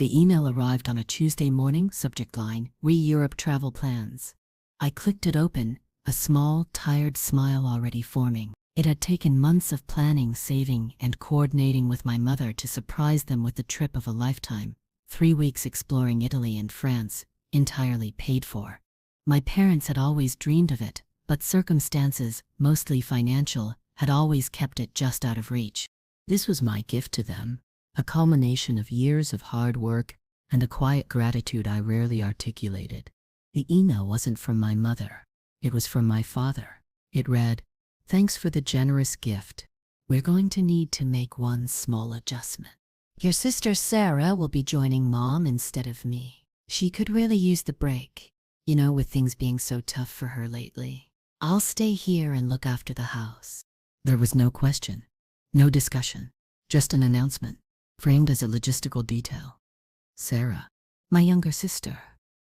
The email arrived on a Tuesday morning, subject line, Re-Europe travel plans. I clicked it open, a small, tired smile already forming. It had taken months of planning, saving, and coordinating with my mother to surprise them with the trip of a lifetime. 3 weeks exploring Italy and France, entirely paid for. My parents had always dreamed of it, but circumstances, mostly financial, had always kept it just out of reach. This was my gift to them, a culmination of years of hard work and a quiet gratitude I rarely articulated. The email wasn't from my mother. It was from my father. It read, "Thanks for the generous gift. We're going to need to make one small adjustment. Your sister Sarah will be joining Mom instead of me. She could really use the break, with things being so tough for her lately. I'll stay here and look after the house." There was no question, no discussion, just an announcement, framed as a logistical detail. Sarah, my younger sister,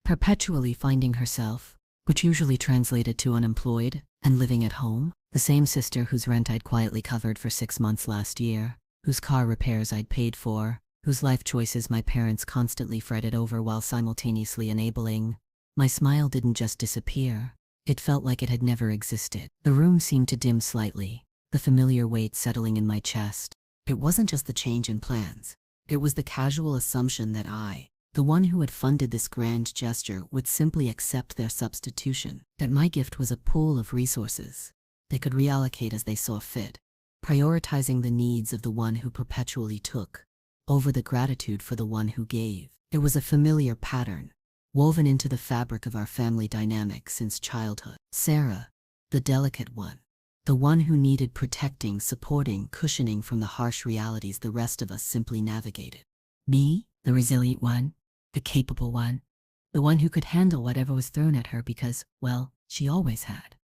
perpetually finding herself, which usually translated to unemployed, and living at home, the same sister whose rent I'd quietly covered for 6 months last year, whose car repairs I'd paid for, whose life choices my parents constantly fretted over while simultaneously enabling. My smile didn't just disappear, it felt like it had never existed. The room seemed to dim slightly, the familiar weight settling in my chest. It wasn't just the change in plans. It was the casual assumption that I, the one who had funded this grand gesture, would simply accept their substitution, that my gift was a pool of resources they could reallocate as they saw fit, prioritizing the needs of the one who perpetually took, over the gratitude for the one who gave. It was a familiar pattern, woven into the fabric of our family dynamic since childhood. Sarah, the delicate one, the one who needed protecting, supporting, cushioning from the harsh realities the rest of us simply navigated. Me, the resilient one, the capable one, the one who could handle whatever was thrown at her because, well, she always had.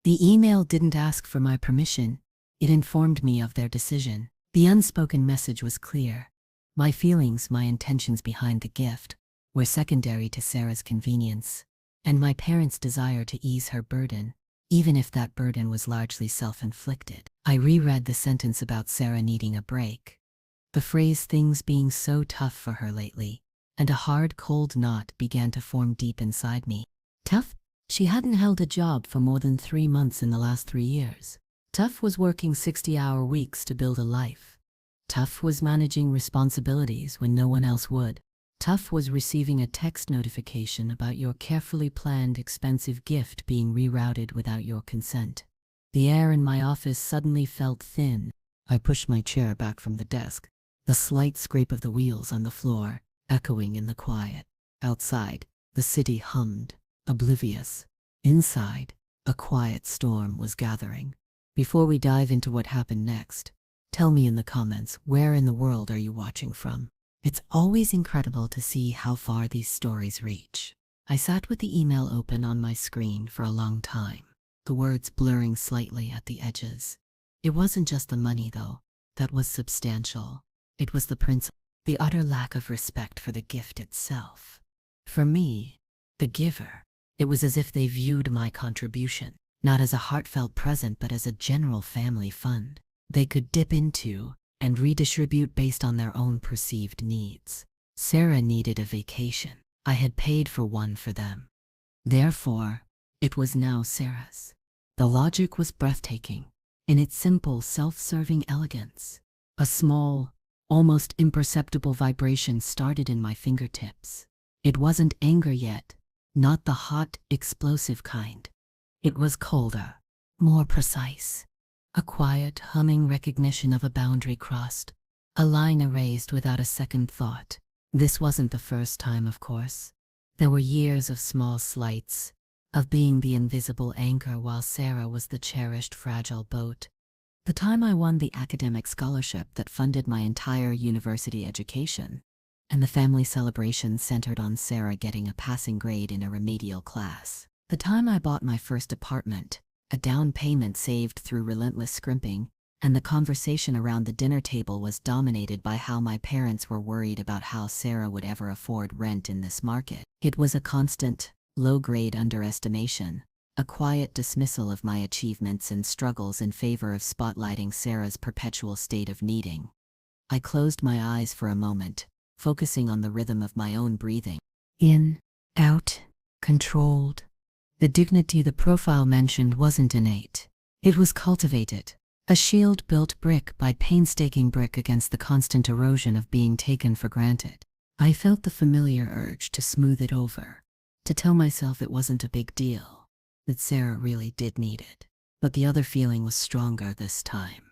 The email didn't ask for my permission, it informed me of their decision. The unspoken message was clear. My feelings, my intentions behind the gift, were secondary to Sarah's convenience, and my parents' desire to ease her burden, even if that burden was largely self-inflicted. I reread the sentence about Sarah needing a break. The phrase "things being so tough for her lately," and a hard, cold knot began to form deep inside me. Tough? She hadn't held a job for more than 3 months in the last 3 years. Tough was working 60-hour weeks to build a life. Tough was managing responsibilities when no one else would. Tough was receiving a text notification about your carefully planned expensive gift being rerouted without your consent. The air in my office suddenly felt thin. I pushed my chair back from the desk, the slight scrape of the wheels on the floor echoing in the quiet. Outside, the city hummed, oblivious. Inside, a quiet storm was gathering. Before we dive into what happened next, tell me in the comments, where in the world are you watching from? It's always incredible to see how far these stories reach. I sat with the email open on my screen for a long time, the words blurring slightly at the edges. It wasn't just the money, though, that was substantial. It was the principle, the utter lack of respect for the gift itself. For me, the giver, it was as if they viewed my contribution not as a heartfelt present but as a general family fund they could dip into and redistribute based on their own perceived needs. Sarah needed a vacation. I had paid for one for them. Therefore, it was now Sarah's. The logic was breathtaking in its simple, self-serving elegance. A small, almost imperceptible vibration started in my fingertips. It wasn't anger yet, not the hot, explosive kind. It was colder, more precise. A quiet, humming recognition of a boundary crossed, a line erased without a second thought. This wasn't the first time, of course. There were years of small slights, of being the invisible anchor while Sarah was the cherished, fragile boat. The time I won the academic scholarship that funded my entire university education, and the family celebration centered on Sarah getting a passing grade in a remedial class. The time I bought my first apartment, a down payment saved through relentless scrimping, and the conversation around the dinner table was dominated by how my parents were worried about how Sarah would ever afford rent in this market. It was a constant, low-grade underestimation, a quiet dismissal of my achievements and struggles in favor of spotlighting Sarah's perpetual state of needing. I closed my eyes for a moment, focusing on the rhythm of my own breathing. In, out, controlled. The dignity the profile mentioned wasn't innate. It was cultivated. A shield built brick by painstaking brick against the constant erosion of being taken for granted. I felt the familiar urge to smooth it over, to tell myself it wasn't a big deal, that Sarah really did need it. But the other feeling was stronger this time.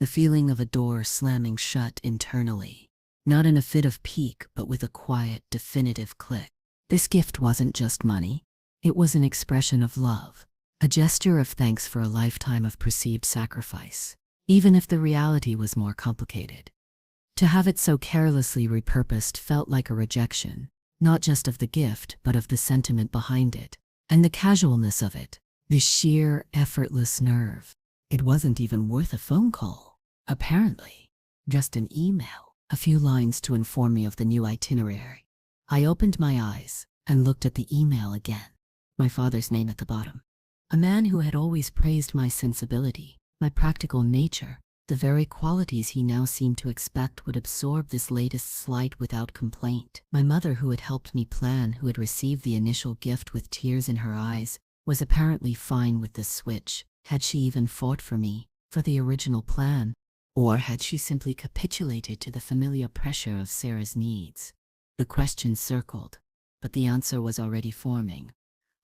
The feeling of a door slamming shut internally, not in a fit of pique, but with a quiet, definitive click. This gift wasn't just money. It was an expression of love, a gesture of thanks for a lifetime of perceived sacrifice, even if the reality was more complicated. To have it so carelessly repurposed felt like a rejection, not just of the gift, but of the sentiment behind it, and the casualness of it, the sheer, effortless nerve. It wasn't even worth a phone call, apparently. Just an email, a few lines to inform me of the new itinerary. I opened my eyes and looked at the email again. My father's name at the bottom. A man who had always praised my sensibility, my practical nature, the very qualities he now seemed to expect would absorb this latest slight without complaint. My mother, who had helped me plan, who had received the initial gift with tears in her eyes, was apparently fine with the switch. Had she even fought for me, for the original plan? Or had she simply capitulated to the familiar pressure of Sarah's needs? The question circled, but the answer was already forming,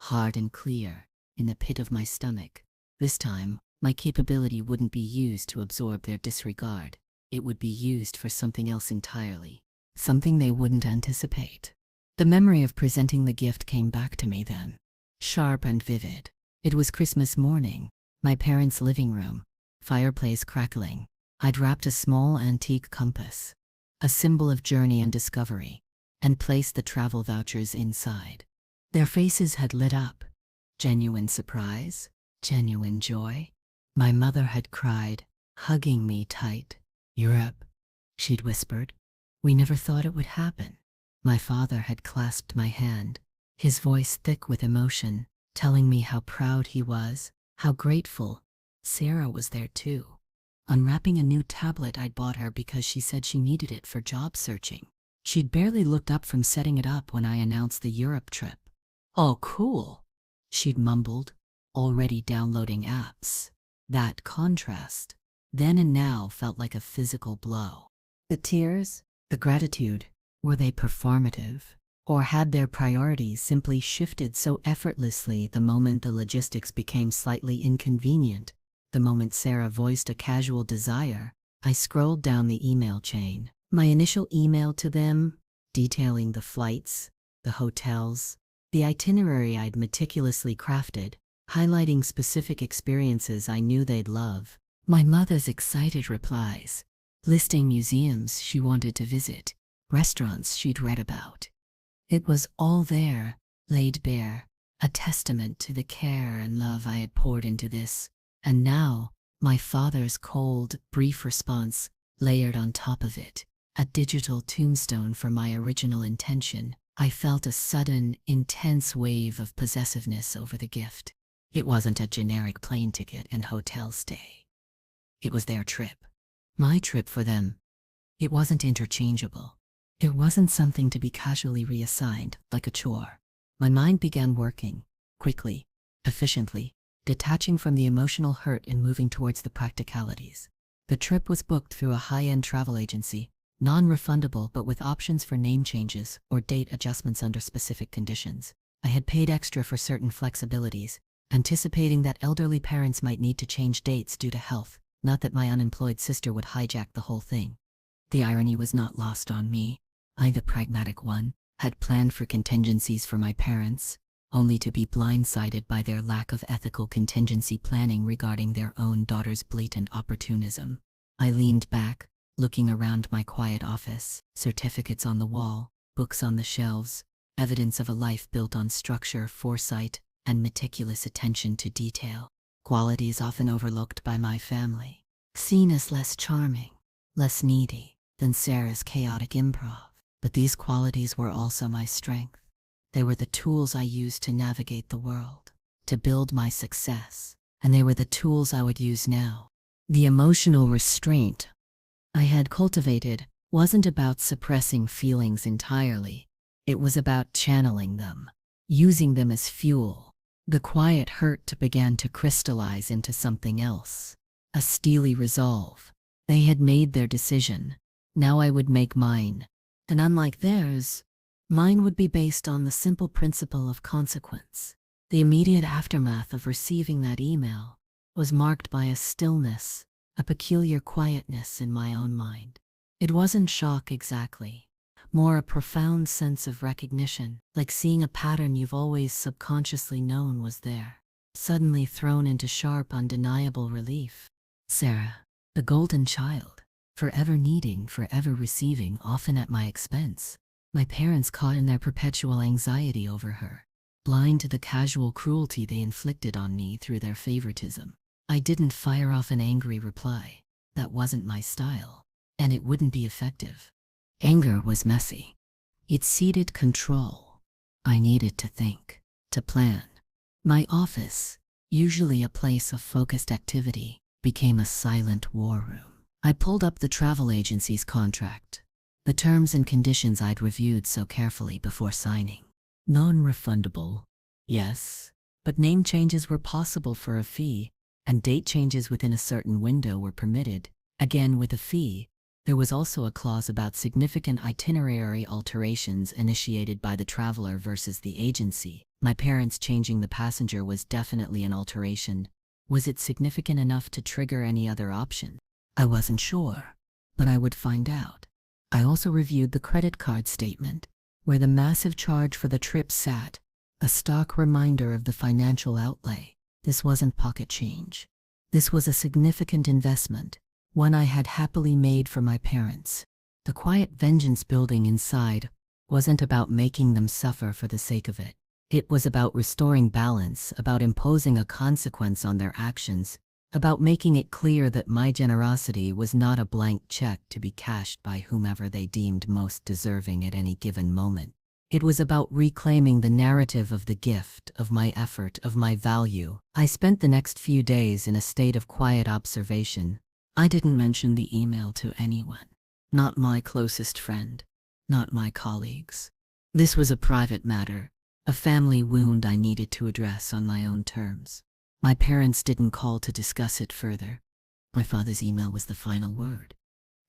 hard and clear, in the pit of my stomach. This time, my capability wouldn't be used to absorb their disregard. It would be used for something else entirely, something they wouldn't anticipate. The memory of presenting the gift came back to me then, sharp and vivid. It was Christmas morning, my parents' living room, fireplace crackling. I'd wrapped a small antique compass, a symbol of journey and discovery, and placed the travel vouchers inside. Their faces had lit up. Genuine surprise, genuine joy. My mother had cried, hugging me tight. "Europe," she'd whispered. "We never thought it would happen." My father had clasped my hand, his voice thick with emotion, telling me how proud he was, how grateful. Sarah was there too, unwrapping a new tablet I'd bought her because she said she needed it for job searching. She'd barely looked up from setting it up when I announced the Europe trip. "Oh, cool," she'd mumbled, already downloading apps. That contrast, then and now, felt like a physical blow. The tears, the gratitude, were they performative? Or had their priorities simply shifted so effortlessly the moment the logistics became slightly inconvenient? The moment Sarah voiced a casual desire, I scrolled down the email chain. My initial email to them, detailing the flights, the hotels, the itinerary I'd meticulously crafted, highlighting specific experiences I knew they'd love. My mother's excited replies, listing museums she wanted to visit, restaurants she'd read about. It was all there, laid bare, a testament to the care and love I had poured into this. And now, my father's cold, brief response, layered on top of it, a digital tombstone for my original intention. I felt a sudden, intense wave of possessiveness over the gift. It wasn't a generic plane ticket and hotel stay. It was their trip. My trip for them. It wasn't interchangeable. It wasn't something to be casually reassigned, like a chore. My mind began working, quickly, efficiently, detaching from the emotional hurt and moving towards the practicalities. The trip was booked through a high-end travel agency, non-refundable but with options for name changes or date adjustments under specific conditions. I had paid extra for certain flexibilities, anticipating that elderly parents might need to change dates due to health, not that my unemployed sister would hijack the whole thing. The irony was not lost on me. I, the pragmatic one, had planned for contingencies for my parents, only to be blindsided by their lack of ethical contingency planning regarding their own daughter's blatant opportunism. I leaned back, looking around my quiet office, certificates on the wall, books on the shelves, evidence of a life built on structure, foresight, and meticulous attention to detail, qualities often overlooked by my family, seen as less charming, less needy than Sarah's chaotic improv. But these qualities were also my strength. They were the tools I used to navigate the world, to build my success, and they were the tools I would use now. The emotional restraint I had cultivated wasn't about suppressing feelings entirely. It was about channeling them, using them as fuel. The quiet hurt began to crystallize into something else, a steely resolve. They had made their decision. Now I would make mine. And unlike theirs, mine would be based on the simple principle of consequence. The immediate aftermath of receiving that email was marked by a stillness, a peculiar quietness in my own mind. It wasn't shock exactly, more a profound sense of recognition, like seeing a pattern you've always subconsciously known was there, suddenly thrown into sharp, undeniable relief. Sarah, the golden child, forever needing, forever receiving, often at my expense. My parents caught in their perpetual anxiety over her, blind to the casual cruelty they inflicted on me through their favoritism. I didn't fire off an angry reply. That wasn't my style, and it wouldn't be effective. Anger was messy. It ceded control. I needed to think, to plan. My office, usually a place of focused activity, became a silent war room. I pulled up the travel agency's contract, the terms and conditions I'd reviewed so carefully before signing. Non-refundable, yes, but name changes were possible for a fee, and date changes within a certain window were permitted, again with a fee. There was also a clause about significant itinerary alterations initiated by the traveler versus the agency. My parents changing the passenger was definitely an alteration. Was it significant enough to trigger any other option? I wasn't sure, but I would find out. I also reviewed the credit card statement, where the massive charge for the trip sat, a stark reminder of the financial outlay. This wasn't pocket change. This was a significant investment, one I had happily made for my parents. The quiet vengeance building inside wasn't about making them suffer for the sake of it. It was about restoring balance, about imposing a consequence on their actions, about making it clear that my generosity was not a blank check to be cashed by whomever they deemed most deserving at any given moment. It was about reclaiming the narrative of the gift, of my effort, of my value. I spent the next few days in a state of quiet observation. I didn't mention the email to anyone. Not my closest friend, not my colleagues. This was a private matter, a family wound I needed to address on my own terms. My parents didn't call to discuss it further. My father's email was the final word.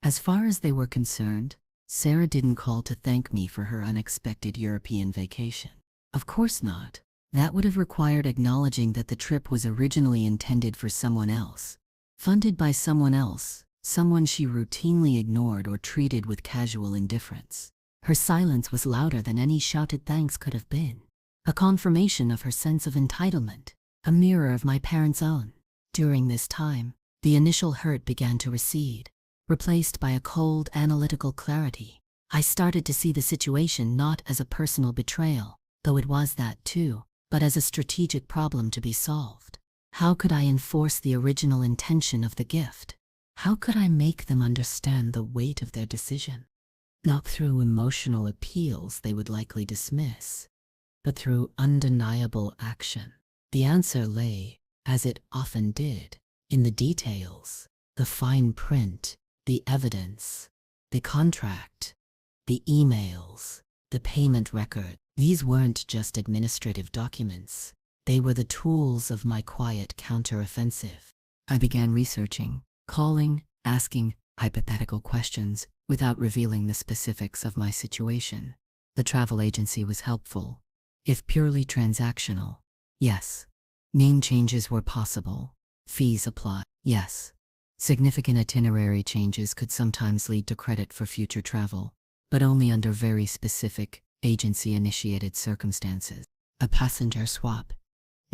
As far as they were concerned, Sarah didn't call to thank me for her unexpected European vacation. Of course not. That would have required acknowledging that the trip was originally intended for someone else, funded by someone else, someone she routinely ignored or treated with casual indifference. Her silence was louder than any shouted thanks could have been, a confirmation of her sense of entitlement, a mirror of my parents' own. During this time, the initial hurt began to recede, replaced by a cold, analytical clarity. I started to see the situation not as a personal betrayal, though it was that too, but as a strategic problem to be solved. How could I enforce the original intention of the gift? How could I make them understand the weight of their decision? Not through emotional appeals they would likely dismiss, but through undeniable action. The answer lay, as it often did, in the details, the fine print, the evidence, the contract, the emails, the payment record. These weren't just administrative documents. They were the tools of my quiet counteroffensive. I began researching, calling, asking hypothetical questions without revealing the specifics of my situation. The travel agency was helpful, if purely transactional. Yes. Name changes were possible. Fees applied. Yes. Significant itinerary changes could sometimes lead to credit for future travel, but only under very specific, agency-initiated circumstances. A passenger swap,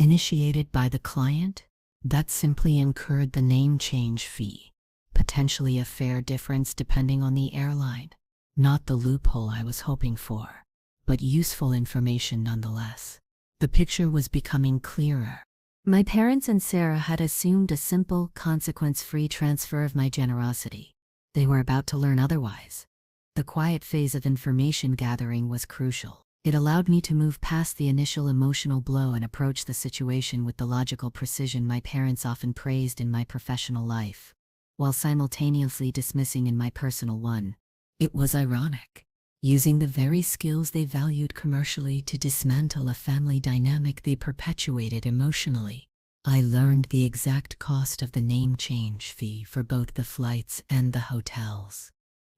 initiated by the client, that simply incurred the name change fee, potentially a fair difference depending on the airline. Not the loophole I was hoping for, but useful information nonetheless. The picture was becoming clearer. My parents and Sarah had assumed a simple, consequence-free transfer of my generosity. They were about to learn otherwise. The quiet phase of information gathering was crucial. It allowed me to move past the initial emotional blow and approach the situation with the logical precision my parents often praised in my professional life, while simultaneously dismissing in my personal one. It was ironic. Using the very skills they valued commercially to dismantle a family dynamic they perpetuated emotionally. I learned the exact cost of the name change fee for both the flights and the hotels.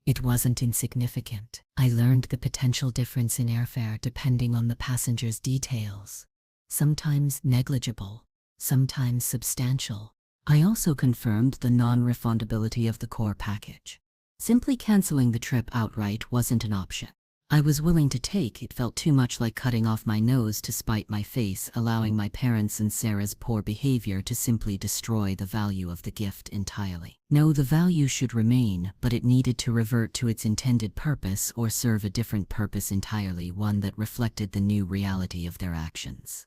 It wasn't insignificant. I learned the potential difference in airfare depending on the passenger's details. Sometimes negligible, sometimes substantial. I also confirmed the non-refundability of the core package. Simply canceling the trip outright wasn't an option. I was willing to take. It felt too much like cutting off my nose to spite my face, allowing my parents and Sarah's poor behavior to simply destroy the value of the gift entirely. No, the value should remain, but it needed to revert to its intended purpose or serve a different purpose entirely, one that reflected the new reality of their actions.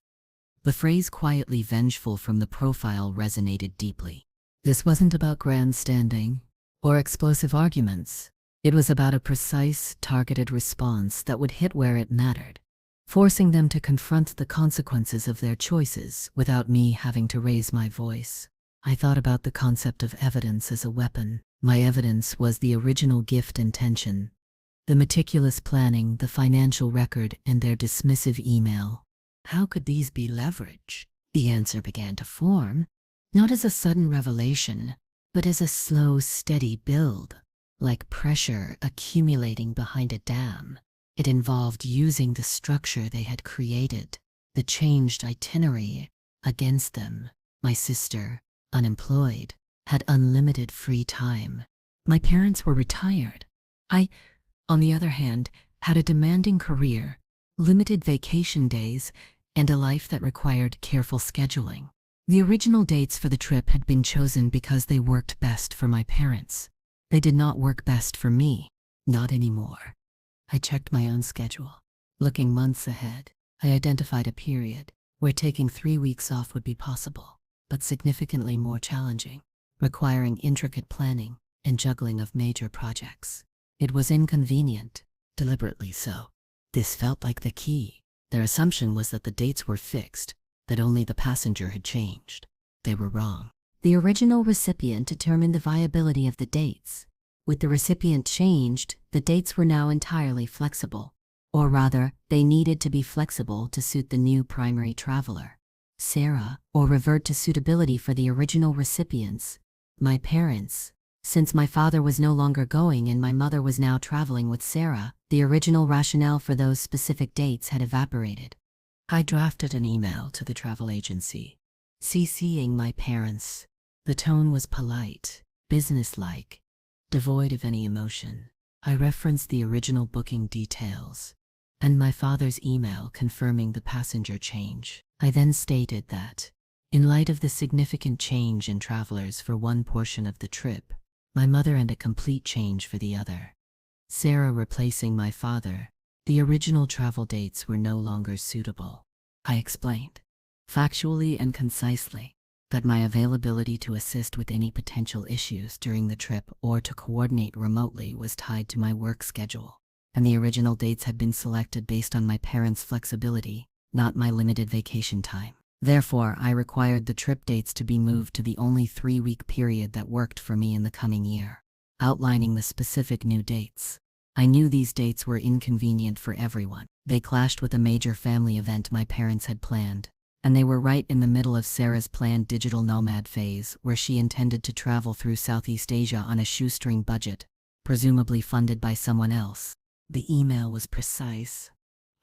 The phrase quietly vengeful from the profile resonated deeply. This wasn't about grandstanding or explosive arguments. It was about a precise, targeted response that would hit where it mattered, forcing them to confront the consequences of their choices without me having to raise my voice. I thought about the concept of evidence as a weapon. My evidence was the original gift intention, the meticulous planning, the financial record, and their dismissive email. How could these be leveraged? The answer began to form, not as a sudden revelation, but as a slow, steady build. Like pressure accumulating behind a dam. It involved using the structure they had created, the changed itinerary, against them. My sister, unemployed, had unlimited free time. My parents were retired. I, on the other hand, had a demanding career, limited vacation days, and a life that required careful scheduling. The original dates for the trip had been chosen because they worked best for my parents. They did not work best for me. Not anymore. I checked my own schedule. Looking months ahead, I identified a period where taking 3 weeks off would be possible, but significantly more challenging, requiring intricate planning and juggling of major projects. It was inconvenient, deliberately so. This felt like the key. Their assumption was that the dates were fixed, that only the passenger had changed. They were wrong. The original recipient determined the viability of the dates. With the recipient changed, the dates were now entirely flexible. Or rather, they needed to be flexible to suit the new primary traveler, Sarah, or revert to suitability for the original recipients, my parents. Since my father was no longer going and my mother was now traveling with Sarah, the original rationale for those specific dates had evaporated. I drafted an email to the travel agency, CCing my parents. The tone was polite, businesslike, devoid of any emotion. I referenced the original booking details and my father's email confirming the passenger change. I then stated that, in light of the significant change in travelers for one portion of the trip, my mother and a complete change for the other, Sarah replacing my father, the original travel dates were no longer suitable. I explained, factually and concisely, that my availability to assist with any potential issues during the trip or to coordinate remotely was tied to my work schedule, and the original dates had been selected based on my parents' flexibility, not my limited vacation time. Therefore, I required the trip dates to be moved to the only 3-week period that worked for me in the coming year, outlining the specific new dates. I knew these dates were inconvenient for everyone. They clashed with a major family event my parents had planned, and they were right in the middle of Sarah's planned digital nomad phase, where she intended to travel through Southeast Asia on a shoestring budget, presumably funded by someone else. The email was precise,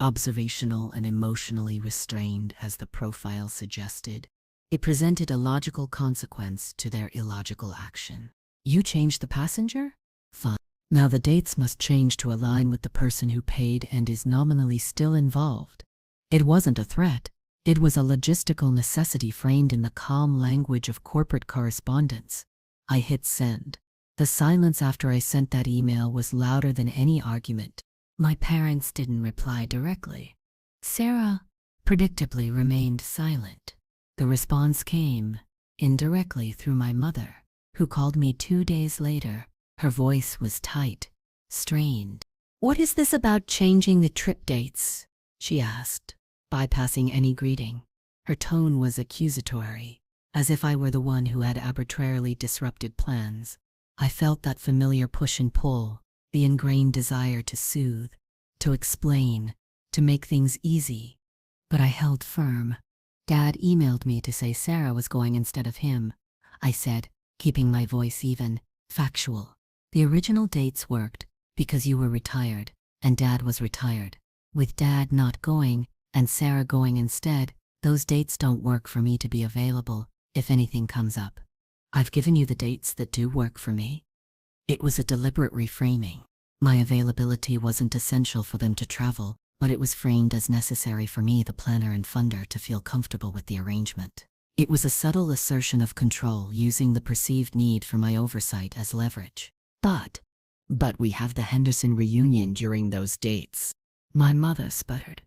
observational, and emotionally restrained, as the profile suggested. It presented a logical consequence to their illogical action. You changed the passenger? Fine. Now the dates must change to align with the person who paid and is nominally still involved. It wasn't a threat. It was a logistical necessity framed in the calm language of corporate correspondence. I hit send. The silence after I sent that email was louder than any argument. My parents didn't reply directly. Sarah, predictably, remained silent. The response came, indirectly, through my mother, who called me 2 days later. Her voice was tight, strained. "What is this about changing the trip dates?" she asked, bypassing any greeting. Her tone was accusatory, as if I were the one who had arbitrarily disrupted plans. I felt that familiar push and pull, the ingrained desire to soothe, to explain, to make things easy. But I held firm. Dad emailed me to say Sarah was going instead of him, I said, keeping my voice even, factual. The original dates worked because you were retired, and Dad was retired. With Dad not going, and Sarah going instead, those dates don't work for me to be available if anything comes up. I've given you the dates that do work for me. It was a deliberate reframing. My availability wasn't essential for them to travel, but it was framed as necessary for me, the planner and funder, to feel comfortable with the arrangement. It was a subtle assertion of control, using the perceived need for my oversight as leverage. But we have the Henderson reunion during those dates, my mother sputtered.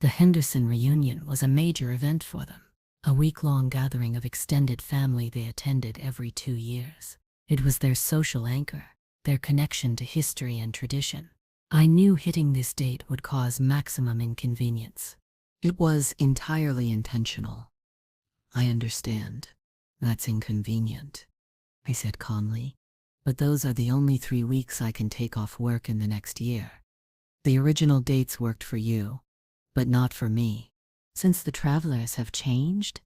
The Henderson reunion was a major event for them, a week-long gathering of extended family they attended every 2 years. It was their social anchor, their connection to history and tradition. I knew hitting this date would cause maximum inconvenience. It was entirely intentional. I understand. That's inconvenient, I said calmly. But those are the only 3 weeks I can take off work in the next year. The original dates worked for you, but not for me. Since the travelers have changed,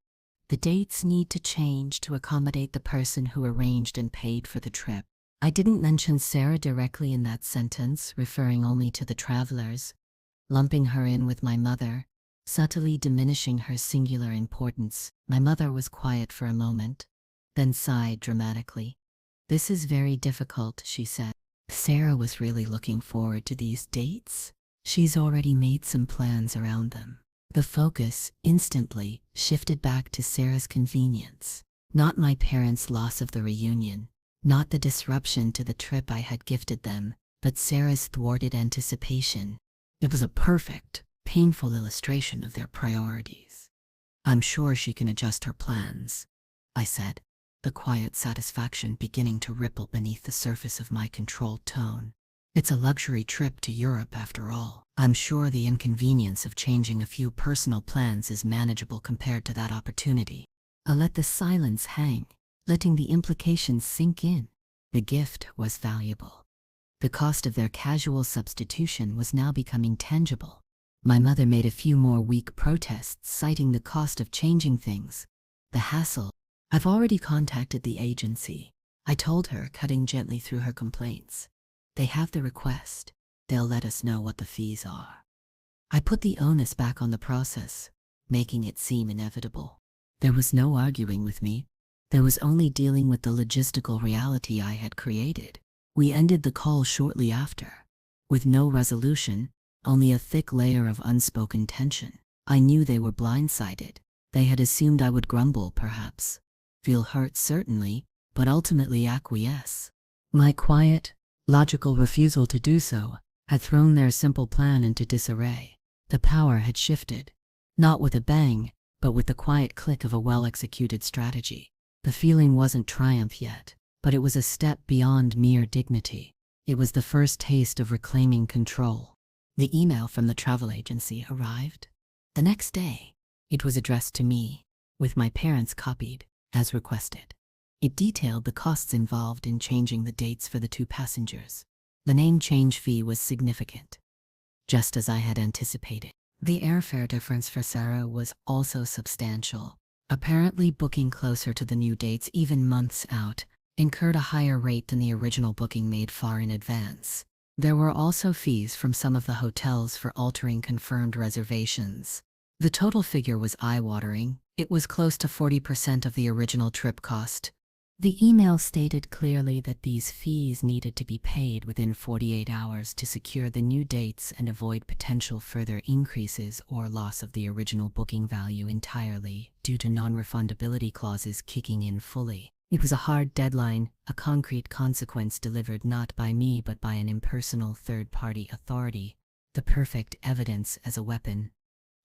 the dates need to change to accommodate the person who arranged and paid for the trip. I didn't mention Sarah directly in that sentence, referring only to the travelers, lumping her in with my mother, subtly diminishing her singular importance. My mother was quiet for a moment, then sighed dramatically. "This is very difficult," she said. Sarah was really looking forward to these dates. She's already made some plans around them. The focus instantly shifted back to Sarah's convenience, not my parents' loss of the reunion, not the disruption to the trip I had gifted them, but Sarah's thwarted anticipation. It was a perfect, painful illustration of their priorities. "I'm sure she can adjust her plans," I said, the quiet satisfaction beginning to ripple beneath the surface of my controlled tone. "It's a luxury trip to Europe after all. I'm sure the inconvenience of changing a few personal plans is manageable compared to that opportunity." I let the silence hang, letting the implications sink in. The gift was valuable. The cost of their casual substitution was now becoming tangible. My mother made a few more weak protests, citing the cost of changing things, the hassle. "I've already contacted the agency," I told her, cutting gently through her complaints. "They have the request. They'll let us know what the fees are." I put the onus back on the process, making it seem inevitable. There was no arguing with me. There was only dealing with the logistical reality I had created. We ended the call shortly after, with no resolution, only a thick layer of unspoken tension. I knew they were blindsided. They had assumed I would grumble, perhaps, feel hurt certainly, but ultimately acquiesce. My quiet, logical refusal to do so had thrown their simple plan into disarray. The power had shifted, not with a bang, but with the quiet click of a well-executed strategy. The feeling wasn't triumph yet, but it was a step beyond mere dignity. It was the first taste of reclaiming control. The email from the travel agency arrived the next day. It was addressed to me, with my parents copied, as requested. It detailed the costs involved in changing the dates for the 2 passengers. The name change fee was significant, just as I had anticipated. The airfare difference for Sarah was also substantial. Apparently, booking closer to the new dates, even months out, incurred a higher rate than the original booking made far in advance. There were also fees from some of the hotels for altering confirmed reservations. The total figure was eye-watering. It was close to 40% of the original trip cost. The email stated clearly that these fees needed to be paid within 48 hours to secure the new dates and avoid potential further increases or loss of the original booking value entirely, due to non-refundability clauses kicking in fully. It was a hard deadline, a concrete consequence delivered not by me but by an impersonal third-party authority, the perfect evidence as a weapon.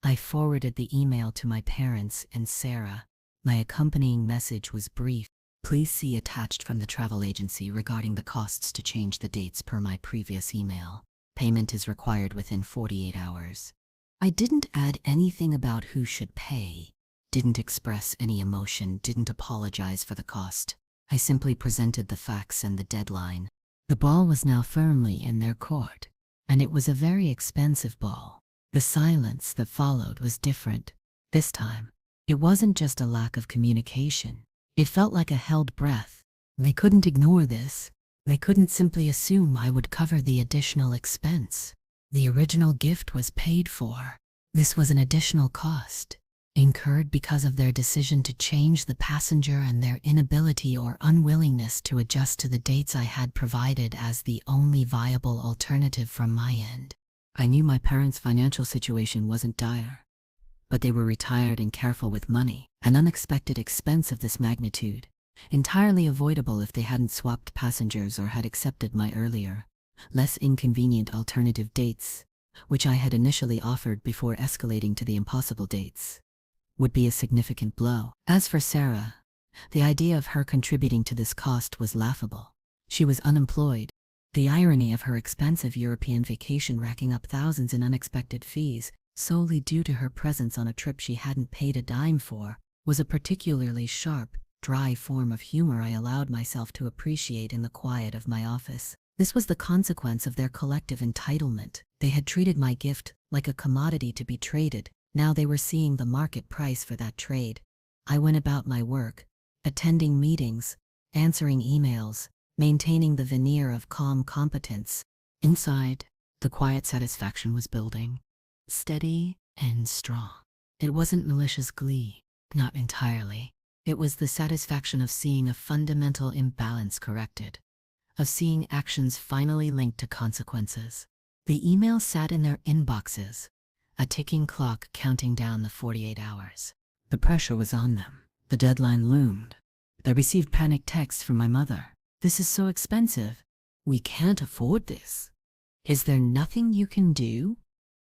I forwarded the email to my parents and Sarah. My accompanying message was brief. "Please see attached from the travel agency regarding the costs to change the dates per my previous email. Payment is required within 48 hours. I didn't add anything about who should pay, didn't express any emotion, didn't apologize for the cost. I simply presented the facts and the deadline. The ball was now firmly in their court, and it was a very expensive ball. The silence that followed was different. This time, it wasn't just a lack of communication. It felt like a held breath. They couldn't ignore this. They couldn't simply assume I would cover the additional expense. The original gift was paid for. This was an additional cost, incurred because of their decision to change the passenger and their inability or unwillingness to adjust to the dates I had provided as the only viable alternative from my end. I knew my parents' financial situation wasn't dire, but they were retired and careful with money. An unexpected expense of this magnitude, entirely avoidable if they hadn't swapped passengers or had accepted my earlier, less inconvenient alternative dates, which I had initially offered before escalating to the impossible dates, would be a significant blow. As for Sarah, the idea of her contributing to this cost was laughable. She was unemployed. The irony of her expensive European vacation racking up thousands in unexpected fees solely due to her presence on a trip she hadn't paid a dime for was a particularly sharp, dry form of humor I allowed myself to appreciate in the quiet of my office. This was the consequence of their collective entitlement. They had treated my gift like a commodity to be traded. Now they were seeing the market price for that trade. I went about my work, attending meetings, answering emails, maintaining the veneer of calm competence. Inside, the quiet satisfaction was building, steady and strong. It wasn't malicious glee, not entirely. It was the satisfaction of seeing a fundamental imbalance corrected, of seeing actions finally linked to consequences. The emails sat in their inboxes, a ticking clock counting down the 48 hours. The pressure was on them. The deadline loomed. I received panicked texts from my mother. "This is so expensive. We can't afford this. Is there nothing you can do?"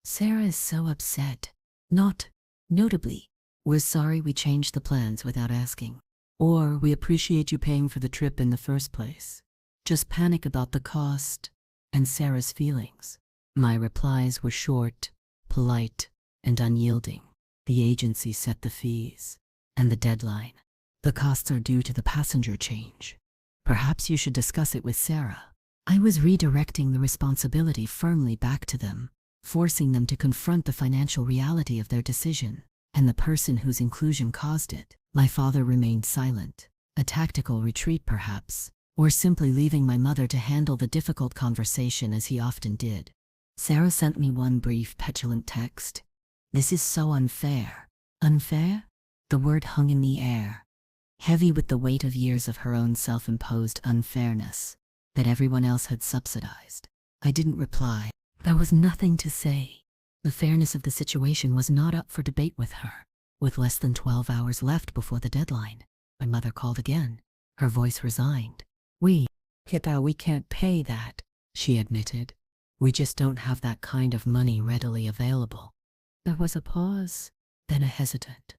"Sarah is so upset." Not, notably, "We're sorry we changed the plans without asking." Or, "We appreciate you paying for the trip in the first place. Just panic about the cost and Sarah's feelings." My replies were short, polite, and unyielding. The agency set the fees and the deadline. "The costs are due to the passenger change. Perhaps you should discuss it with Sarah." I was redirecting the responsibility firmly back to them, forcing them to confront the financial reality of their decision and the person whose inclusion caused it. My father remained silent, a tactical retreat perhaps, or simply leaving my mother to handle the difficult conversation as he often did. Sarah sent me one brief, petulant text. "This is so unfair." Unfair? The word hung in the air, heavy with the weight of years of her own self-imposed unfairness that everyone else had subsidized. I didn't reply. There was nothing to say. The fairness of the situation was not up for debate with her. With less than 12 hours left before the deadline, my mother called again, her voice resigned. We can't pay that," she admitted. "We just don't have that kind of money readily available." There was a pause, then a hesitant.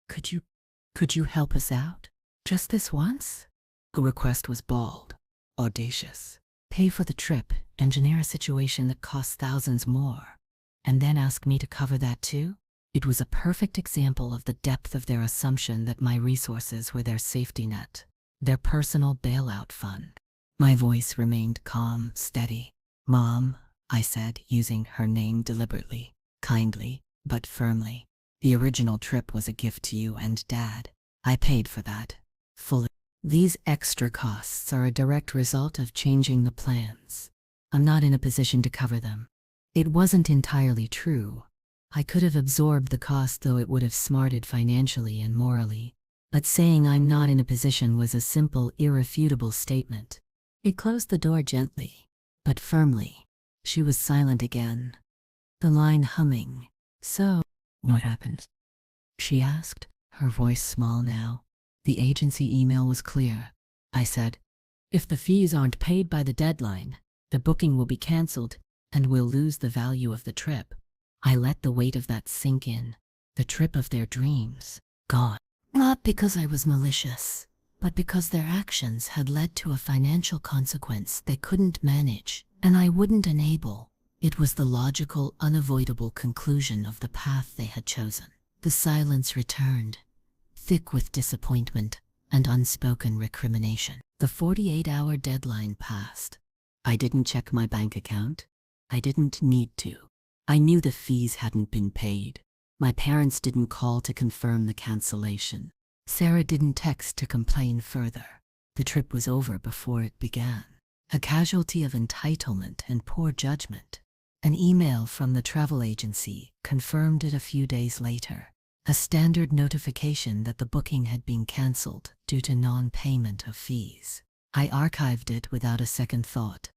Could you help us out? Just this once?" The request was bold, audacious. Pay for the trip, engineer a situation that costs thousands more, and then ask me to cover that too? It was a perfect example of the depth of their assumption that my resources were their safety net, their personal bailout fund. My voice remained calm, steady. "Mom," I said, using her name deliberately, kindly, but firmly. "The original trip was a gift to you and Dad. I paid for that, fully. These extra costs are a direct result of changing the plans. I'm not in a position to cover them." It wasn't entirely true. I could have absorbed the cost, though it would have smarted financially and morally. But saying I'm not in a position was a simple, irrefutable statement. It closed the door gently, but firmly. She was silent again, the line humming. "So, what happened?" she asked, her voice small now. The agency email was clear. I said, "If the fees aren't paid by the deadline, the booking will be cancelled and we'll lose the value of the trip." I let the weight of that sink in. The trip of their dreams, gone. Not because I was malicious, but because their actions had led to a financial consequence they couldn't manage, and I wouldn't enable. It was the logical, unavoidable conclusion of the path they had chosen. The silence returned, thick with disappointment and unspoken recrimination. The 48-hour deadline passed. I didn't check my bank account. I didn't need to. I knew the fees hadn't been paid. My parents didn't call to confirm the cancellation. Sarah didn't text to complain further. The trip was over before it began. A casualty of entitlement and poor judgment. An email from the travel agency confirmed it a few days later. A standard notification that the booking had been cancelled due to non-payment of fees. I archived it without a second thought.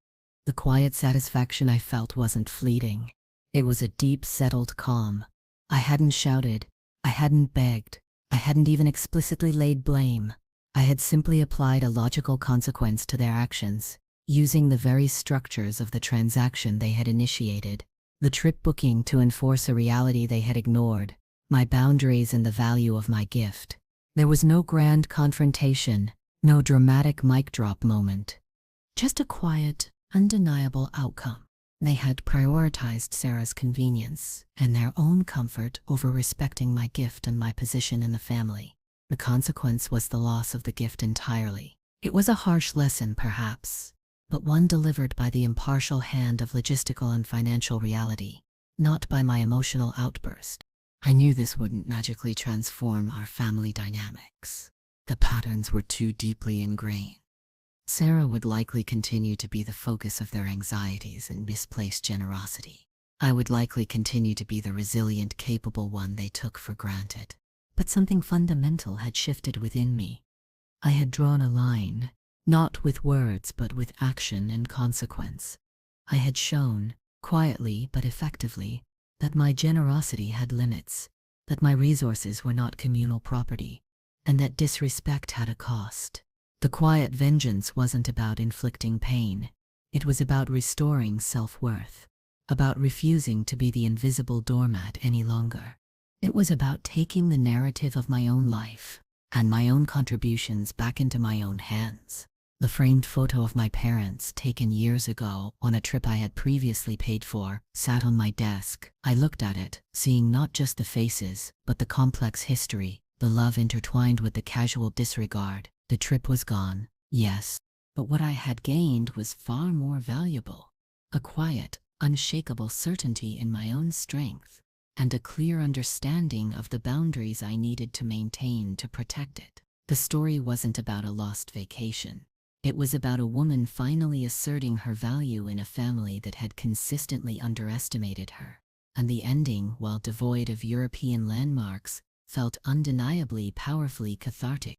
The quiet satisfaction I felt wasn't fleeting. It was a deep, settled calm. I hadn't shouted. I hadn't begged. I hadn't even explicitly laid blame. I had simply applied a logical consequence to their actions, using the very structures of the transaction they had initiated, the trip booking to enforce a reality they had ignored, my boundaries and the value of my gift. There was no grand confrontation, no dramatic mic drop moment. Just a quiet, undeniable outcome. They had prioritized Sarah's convenience and their own comfort over respecting my gift and my position in the family. The consequence was the loss of the gift entirely. It was a harsh lesson, perhaps, but one delivered by the impartial hand of logistical and financial reality, not by my emotional outburst. I knew this wouldn't magically transform our family dynamics. The patterns were too deeply ingrained. Sarah would likely continue to be the focus of their anxieties and misplaced generosity. I would likely continue to be the resilient, capable one they took for granted. But something fundamental had shifted within me. I had drawn a line, not with words but with action and consequence. I had shown, quietly but effectively, that my generosity had limits, that my resources were not communal property, and that disrespect had a cost. The quiet vengeance wasn't about inflicting pain. It was about restoring self-worth, about refusing to be the invisible doormat any longer. It was about taking the narrative of my own life and my own contributions back into my own hands. The framed photo of my parents, taken years ago on a trip I had previously paid for, sat on my desk. I looked at it, seeing not just the faces, but the complex history, the love intertwined with the casual disregard. The trip was gone, yes, but what I had gained was far more valuable. A quiet, unshakable certainty in my own strength, and a clear understanding of the boundaries I needed to maintain to protect it. The story wasn't about a lost vacation. It was about a woman finally asserting her value in a family that had consistently underestimated her. And the ending, while devoid of European landmarks, felt undeniably powerfully cathartic.